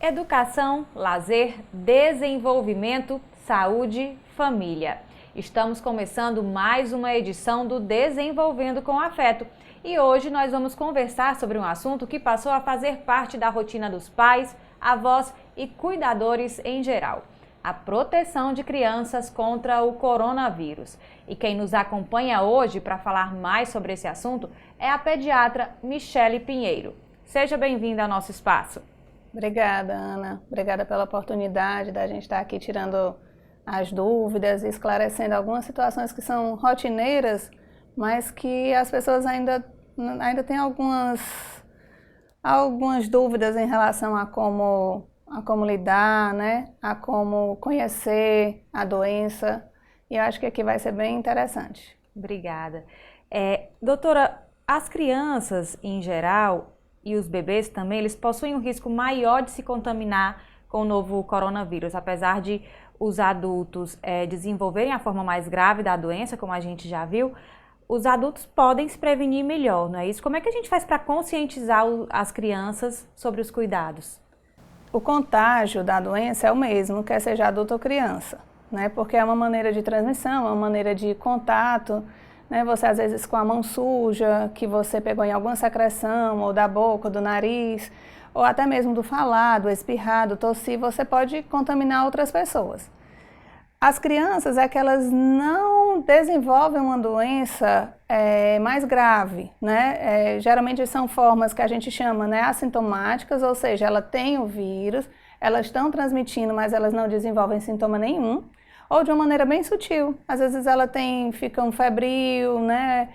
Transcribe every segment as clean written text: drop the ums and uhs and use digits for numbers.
Educação, lazer, desenvolvimento, saúde, família. Estamos começando mais uma edição do Desenvolvendo com Afeto e hoje nós vamos conversar sobre um assunto que passou a fazer parte da rotina dos pais, avós e cuidadores em geral: a proteção de crianças contra o coronavírus. E quem nos acompanha hoje para falar mais sobre esse assunto é a pediatra Michele Pinheiro. Seja bem-vinda ao nosso espaço. Obrigada, Ana. Obrigada pela oportunidade da gente estar aqui tirando as dúvidas e esclarecendo algumas situações que são rotineiras, mas que as pessoas ainda têm algumas dúvidas em relação a como lidar, né? A como conhecer a doença. E eu acho que aqui vai ser bem interessante. Obrigada. Doutora, as crianças em geral e os bebês também, eles possuem um risco maior de se contaminar com o novo coronavírus, apesar de os adultos desenvolverem a forma mais grave da doença, como a gente já viu. Os adultos podem se prevenir melhor, não é isso? Como é que a gente faz para conscientizar as crianças sobre os cuidados? O contágio da doença é o mesmo, quer seja adulto ou criança, né? Porque é uma maneira de transmissão, é uma maneira de contato, né? Você às vezes com a mão suja, que você pegou em alguma secreção, ou da boca, ou do nariz, ou até mesmo do falar, do espirrar, do tossir, você pode contaminar outras pessoas. As crianças é que elas não desenvolvem uma doença mais grave, né? Geralmente são formas que a gente chama, né, assintomáticas, ou seja, ela tem o vírus, elas estão transmitindo, mas elas não desenvolvem sintoma nenhum, ou de uma maneira bem sutil. Às vezes ela fica febril, né?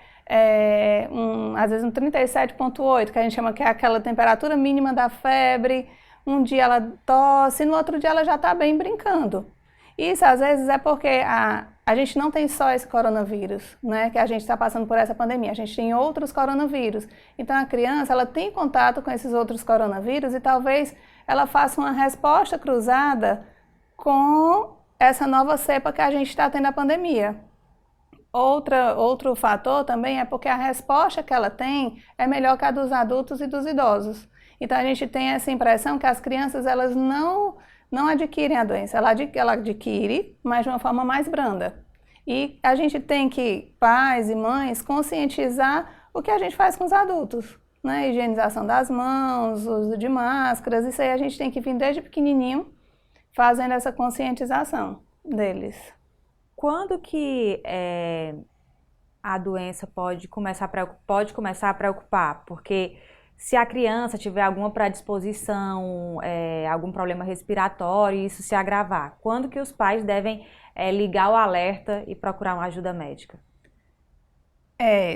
Às vezes um 37,8, que a gente chama que é aquela temperatura mínima da febre. Um dia ela tosse, no outro dia ela já está bem brincando. Isso às vezes é porque a gente não tem só esse coronavírus, né, que a gente está passando por essa pandemia, a gente tem outros coronavírus. Então a criança ela tem contato com esses outros coronavírus e talvez ela faça uma resposta cruzada com essa nova cepa que a gente está tendo a pandemia. Outro fator também é porque a resposta que ela tem é melhor que a dos adultos e dos idosos. Então a gente tem essa impressão que as crianças elas não adquirem a doença, ela adquire, mas de uma forma mais branda. E a gente tem que, pais e mães, conscientizar o que a gente faz com os adultos, né? Higienização das mãos, uso de máscaras, isso aí a gente tem que vir desde pequenininho fazendo essa conscientização deles. Quando que a doença pode começar a preocupar? Porque se a criança tiver alguma predisposição, algum problema respiratório e isso se agravar, quando que os pais devem ligar o alerta e procurar uma ajuda médica?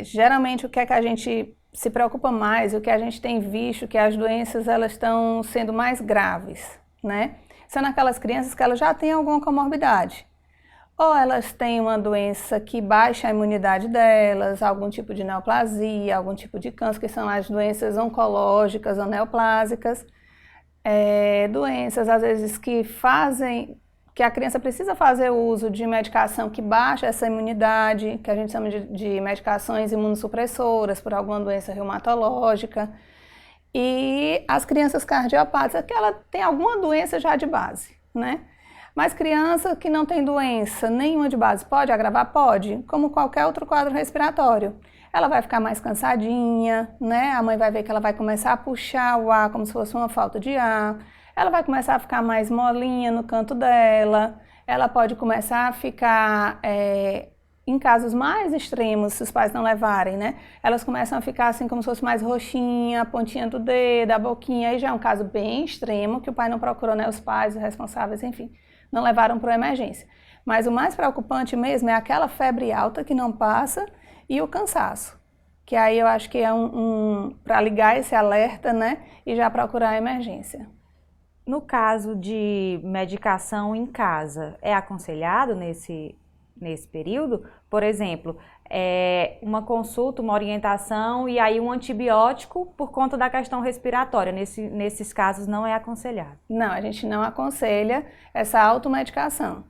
Geralmente o que é que a gente se preocupa mais, o que a gente tem visto, que as doenças elas estão sendo mais graves, né? São aquelas crianças que elas já têm alguma comorbidade. Ou elas têm uma doença que baixa a imunidade delas, algum tipo de neoplasia, algum tipo de câncer, que são as doenças oncológicas ou neoplásicas. Doenças, às vezes, que a criança precisa fazer uso de medicação que baixa essa imunidade, que a gente chama de medicações imunossupressoras por alguma doença reumatológica. E as crianças cardiopatas, é que ela tem alguma doença já de base, né? Mas criança que não tem doença nenhuma de base, pode agravar? Pode, como qualquer outro quadro respiratório. Ela vai ficar mais cansadinha, né? A mãe vai ver que ela vai começar a puxar o ar como se fosse uma falta de ar. Ela vai começar a ficar mais molinha no canto dela. Ela pode começar a ficar, em casos mais extremos, se os pais não levarem, né? Elas começam a ficar assim como se fosse mais roxinha, a pontinha do dedo, a boquinha. Aí já é um caso bem extremo, que o pai não procurou, né? Os pais, os responsáveis, enfim, não levaram para a emergência. Mas o mais preocupante mesmo é aquela febre alta que não passa e o cansaço. Que aí eu acho que é para ligar esse alerta, né? E já procurar a emergência. No caso de medicação em casa, é aconselhado nesse período? Por exemplo, uma consulta, uma orientação e aí um antibiótico por conta da questão respiratória. Nesses casos não é aconselhado. Não, a gente não aconselha essa automedicação.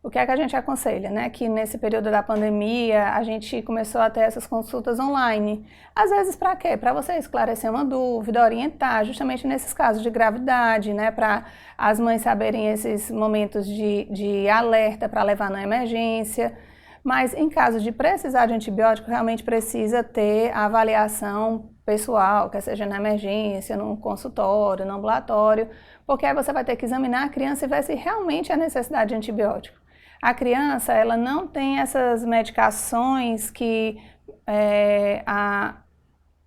O que é que a gente aconselha, né? Que nesse período da pandemia a gente começou a ter essas consultas online. Às vezes para quê? Para você esclarecer uma dúvida, orientar, justamente nesses casos de gravidade, né? Para as mães saberem esses momentos de alerta para levar na emergência. Mas em caso de precisar de antibiótico, realmente precisa ter a avaliação pessoal, quer seja na emergência, no consultório, no ambulatório, porque aí você vai ter que examinar a criança e ver se realmente há necessidade de antibiótico. A criança, ela não tem essas medicações que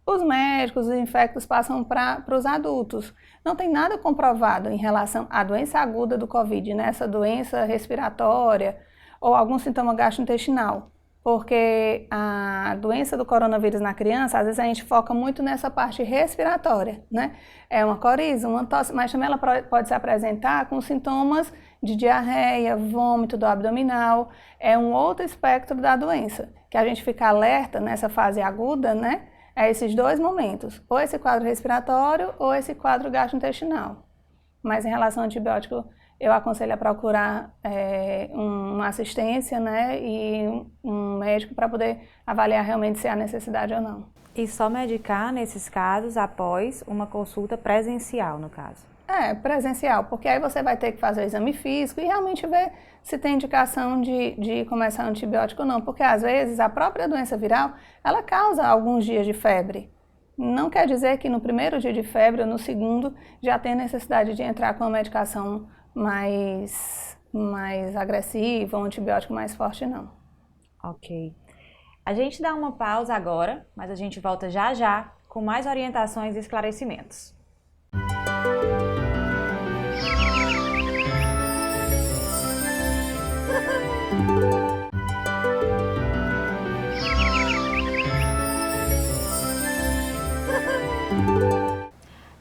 os médicos, os infectos passam para os adultos. Não tem nada comprovado em relação à doença aguda do Covid, né? Essa doença respiratória ou algum sintoma gastrointestinal. Porque a doença do coronavírus na criança, às vezes a gente foca muito nessa parte respiratória, né? É uma coriza, uma tosse, mas também ela pode se apresentar com sintomas de diarreia, vômito do abdominal. É um outro espectro da doença, que a gente fica alerta nessa fase aguda, né? É esses dois momentos, ou esse quadro respiratório ou esse quadro gastrointestinal. Mas em relação ao antibiótico, eu aconselho a procurar uma assistência, né, e um médico para poder avaliar realmente se há necessidade ou não. E só medicar nesses casos após uma consulta presencial, no caso? Presencial, porque aí você vai ter que fazer o exame físico e realmente ver se tem indicação de começar antibiótico ou não, porque às vezes a própria doença viral, ela causa alguns dias de febre. Não quer dizer que no primeiro dia de febre ou no segundo já tem necessidade de entrar com uma medicação mais agressiva, um antibiótico mais forte, não. Ok. A gente dá uma pausa agora, mas a gente volta já já com mais orientações e esclarecimentos.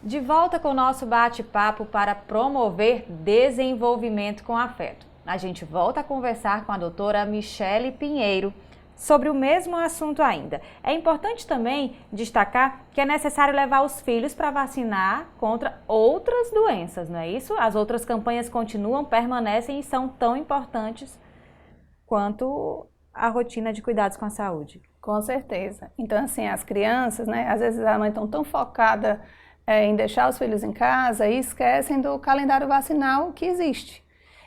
De volta com o nosso bate-papo para promover desenvolvimento com afeto. A gente volta a conversar com a doutora Michele Pinheiro sobre o mesmo assunto ainda. É importante também destacar que é necessário levar os filhos para vacinar contra outras doenças, não é isso? As outras campanhas continuam, permanecem e são tão importantes quanto a rotina de cuidados com a saúde. Com certeza. Então, assim, as crianças, né, às vezes a mãe está tão focada em deixar os filhos em casa e esquecem do calendário vacinal que existe.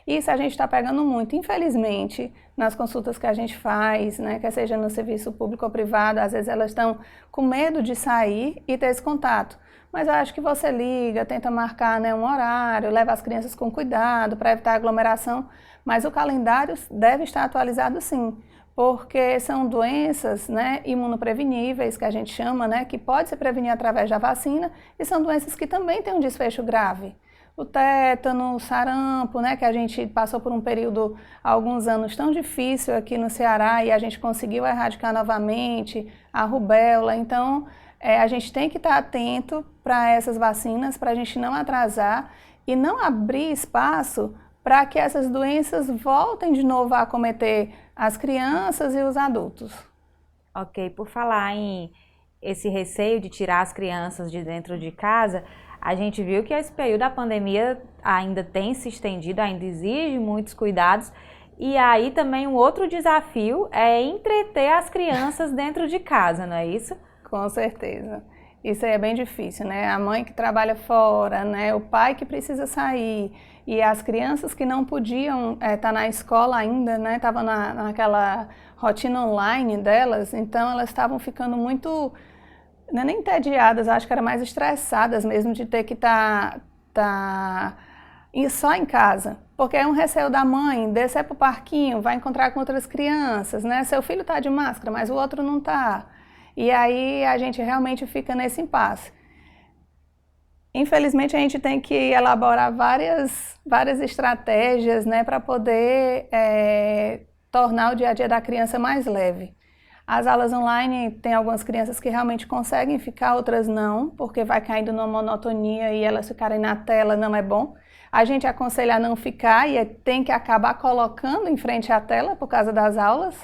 Isso a gente está pegando muito, infelizmente, nas consultas que a gente faz, né, quer seja no serviço público ou privado, às vezes elas estão com medo de sair e ter esse contato. Mas eu acho que você liga, tenta marcar, né, um horário, leva as crianças com cuidado para evitar aglomeração, mas o calendário deve estar atualizado sim, porque são doenças, né, imunopreveníveis, que a gente chama, né, que pode se prevenir através da vacina, e são doenças que também têm um desfecho grave. O tétano, o sarampo, né, que a gente passou por um período, há alguns anos, tão difícil aqui no Ceará, e a gente conseguiu erradicar novamente, a rubéola. Então, a gente tem que estar atento para essas vacinas, para a gente não atrasar e não abrir espaço para que essas doenças voltem de novo a acometer as crianças e os adultos. Ok, por falar em esse receio de tirar as crianças de dentro de casa, a gente viu que esse período da pandemia ainda tem se estendido, ainda exige muitos cuidados. E aí também um outro desafio é entreter as crianças dentro de casa, não é isso? Com certeza. Isso aí é bem difícil, né? A mãe que trabalha fora, né? O pai que precisa sair. E as crianças que não podiam estar na escola ainda, né? Estavam naquela rotina online delas, então elas estavam ficando muito, não é nem entediadas, acho que eram mais estressadas mesmo de ter que estar só em casa. Porque é um receio da mãe, descer para o parquinho, vai encontrar com outras crianças, né? Seu filho está de máscara, mas o outro não está. E aí a gente realmente fica nesse impasse. Infelizmente a gente tem que elaborar várias estratégias, né, para poder tornar o dia a dia da criança mais leve. As aulas online, tem algumas crianças que realmente conseguem ficar, outras não, porque vai caindo numa monotonia e elas ficarem na tela não é bom. A gente aconselha a não ficar e tem que acabar colocando em frente à tela por causa das aulas,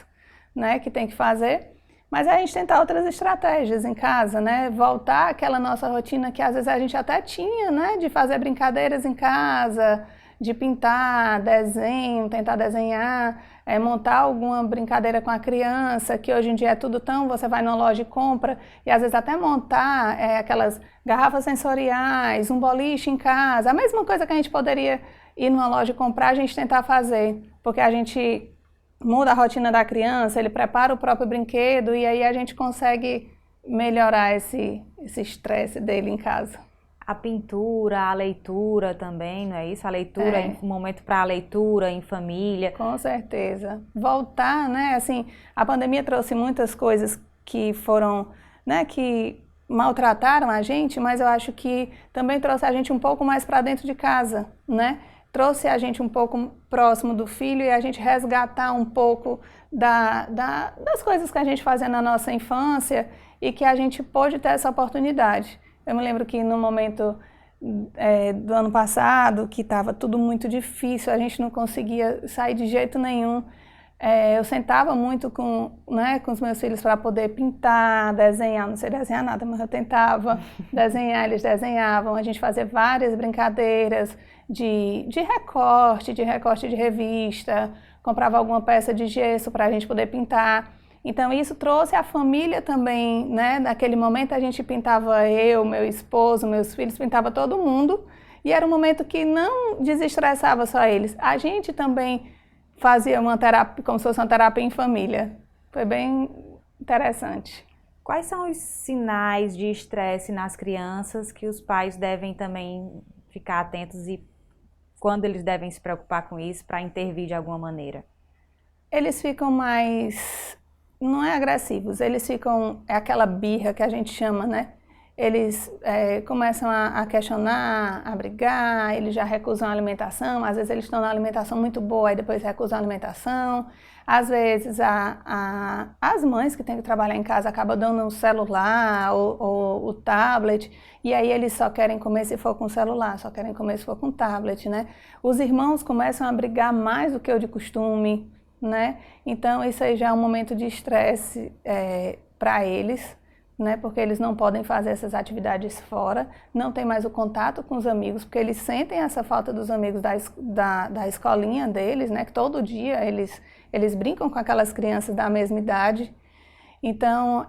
né, que tem que fazer. Mas a gente tentar outras estratégias em casa, né? Voltar àquela nossa rotina que às vezes a gente até tinha, né? De fazer brincadeiras em casa, de pintar, desenho, tentar desenhar, montar alguma brincadeira com a criança, que hoje em dia é tudo tão, você vai numa loja e compra, e às vezes até montar aquelas garrafas sensoriais, um boliche em casa, a mesma coisa que a gente poderia ir numa loja e comprar, a gente tentar fazer, porque a gente muda a rotina da criança, ele prepara o próprio brinquedo e aí a gente consegue melhorar esse estresse dele em casa. A pintura, a leitura também, não é isso? A leitura, um momento para a leitura em família. Com certeza. Voltar, né? Assim, a pandemia trouxe muitas coisas que foram, né, que maltrataram a gente, mas eu acho que também trouxe a gente um pouco mais para dentro de casa, né? Trouxe a gente um pouco próximo do filho e a gente resgatar um pouco das coisas que a gente fazia na nossa infância e que a gente pôde ter essa oportunidade. Eu me lembro que no momento do ano passado, que estava tudo muito difícil, a gente não conseguia sair de jeito nenhum. Eu sentava muito com os meus filhos para poder pintar, desenhar, não sei desenhar nada, mas eu tentava desenhar, eles desenhavam, a gente fazia várias brincadeiras de recorte de revista, comprava alguma peça de gesso para a gente poder pintar. Então isso trouxe a família também, né? Naquele momento a gente pintava eu, meu esposo, meus filhos, pintava todo mundo e era um momento que não desestressava só eles. A gente também fazia uma terapia, como se fosse uma terapia em família. Foi bem interessante. Quais são os sinais de estresse nas crianças que os pais devem também ficar atentos e quando eles devem se preocupar com isso para intervir de alguma maneira? Eles ficam mais... não é agressivos, eles ficam, é aquela birra que a gente chama, né? Eles começam a questionar, a brigar, eles já recusam a alimentação, às vezes eles estão na alimentação muito boa e depois recusam a alimentação. Às vezes as mães que têm que trabalhar em casa acabam dando o celular ou o tablet e aí eles só querem comer se for com celular, só querem comer se for com tablet, né? Os irmãos começam a brigar mais do que o de costume, né? Então isso aí já é um momento de estresse para eles, né? Porque eles não podem fazer essas atividades fora, não tem mais o contato com os amigos, porque eles sentem essa falta dos amigos da escolinha deles, né? Que todo dia eles brincam com aquelas crianças da mesma idade. Então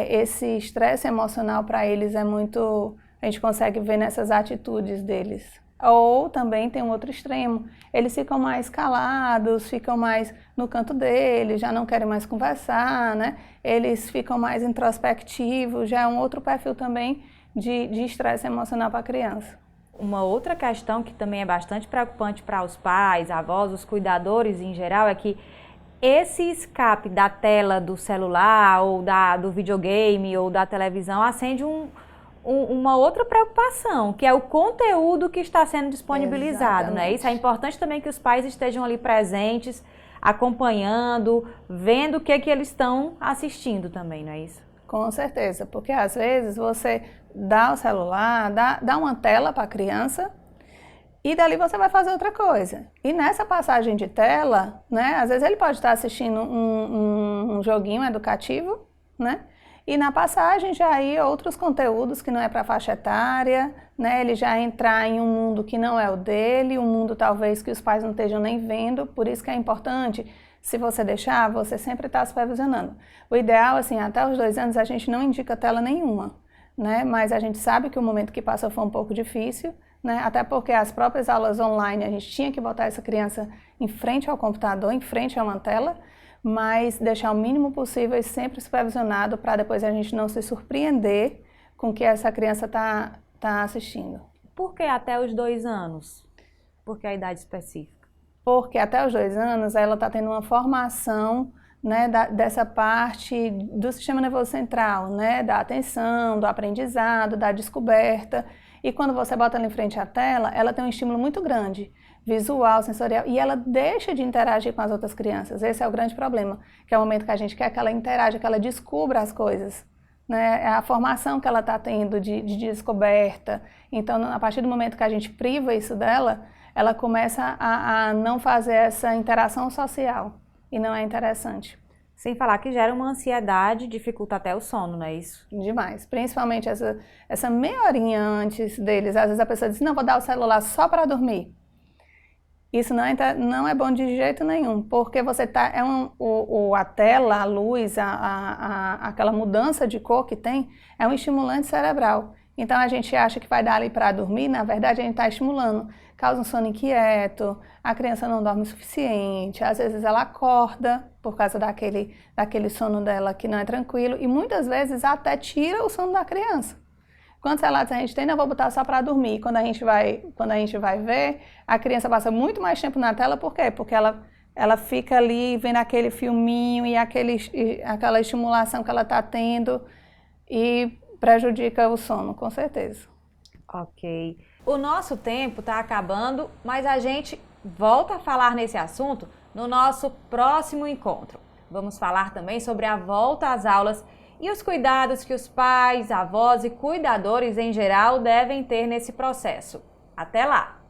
esse estresse emocional para eles é muito, a gente consegue ver nessas atitudes deles. Ou também tem um outro extremo, eles ficam mais calados, ficam mais no canto deles, já não querem mais conversar, né? Eles ficam mais introspectivos, já é um outro perfil também de estresse emocional para a criança. Uma outra questão que também é bastante preocupante para os pais, avós, os cuidadores em geral, é que esse escape da tela do celular ou do videogame ou da televisão acende uma outra preocupação, que é o conteúdo que está sendo disponibilizado, né? Isso é importante também que os pais estejam ali presentes, acompanhando, vendo o que eles estão assistindo também, não é isso? Com certeza, porque às vezes você dá o celular, dá uma tela para a criança e dali você vai fazer outra coisa. E nessa passagem de tela, né, às vezes ele pode estar assistindo um joguinho educativo, né? E na passagem já ir outros conteúdos que não é para faixa etária, né? Ele já entrar em um mundo que não é o dele, um mundo talvez que os pais não estejam nem vendo, por isso que é importante, se você deixar, você sempre está supervisionando. O ideal, assim, até os 2 anos a gente não indica tela nenhuma, né? Mas a gente sabe que o momento que passou foi um pouco difícil, né? Até porque as próprias aulas online a gente tinha que botar essa criança em frente ao computador, em frente a uma tela, mas deixar o mínimo possível e sempre supervisionado para depois a gente não se surpreender com o que essa criança tá assistindo. Por que até os 2 anos? Por que a idade específica? Porque até os 2 anos ela está tendo uma formação, né, dessa parte do sistema nervoso central, né, da atenção, do aprendizado, da descoberta. E quando você bota ela em frente à tela, ela tem um estímulo muito grande, visual, sensorial, e ela deixa de interagir com as outras crianças. Esse é o grande problema, que é o momento que a gente quer que ela interaja, que ela descubra as coisas, né? É a formação que ela está tendo de descoberta. Então, a partir do momento que a gente priva isso dela, ela começa a não fazer essa interação social, e não é interessante. Sem falar que gera uma ansiedade, dificulta até o sono, não é isso? Demais. Principalmente essa meia horinha antes deles. Às vezes a pessoa diz, não, vou dar o celular só para dormir. Isso não é bom de jeito nenhum, porque você tá, a tela, a luz, aquela mudança de cor que tem, é um estimulante cerebral. Então a gente acha que vai dar ali para dormir, na verdade a gente está estimulando. Causa um sono inquieto, a criança não dorme o suficiente, às vezes ela acorda por causa daquele sono dela que não é tranquilo e muitas vezes até tira o sono da criança. Quantos relatos a gente tem? Não, vou botar só para dormir. Quando a gente vai ver, a criança passa muito mais tempo na tela, por quê? Porque ela fica ali vendo aquele filminho e aquela estimulação que ela está tendo e prejudica o sono, com certeza. Ok. O nosso tempo está acabando, mas a gente volta a falar nesse assunto no nosso próximo encontro. Vamos falar também sobre a volta às aulas e os cuidados que os pais, avós e cuidadores em geral devem ter nesse processo. Até lá!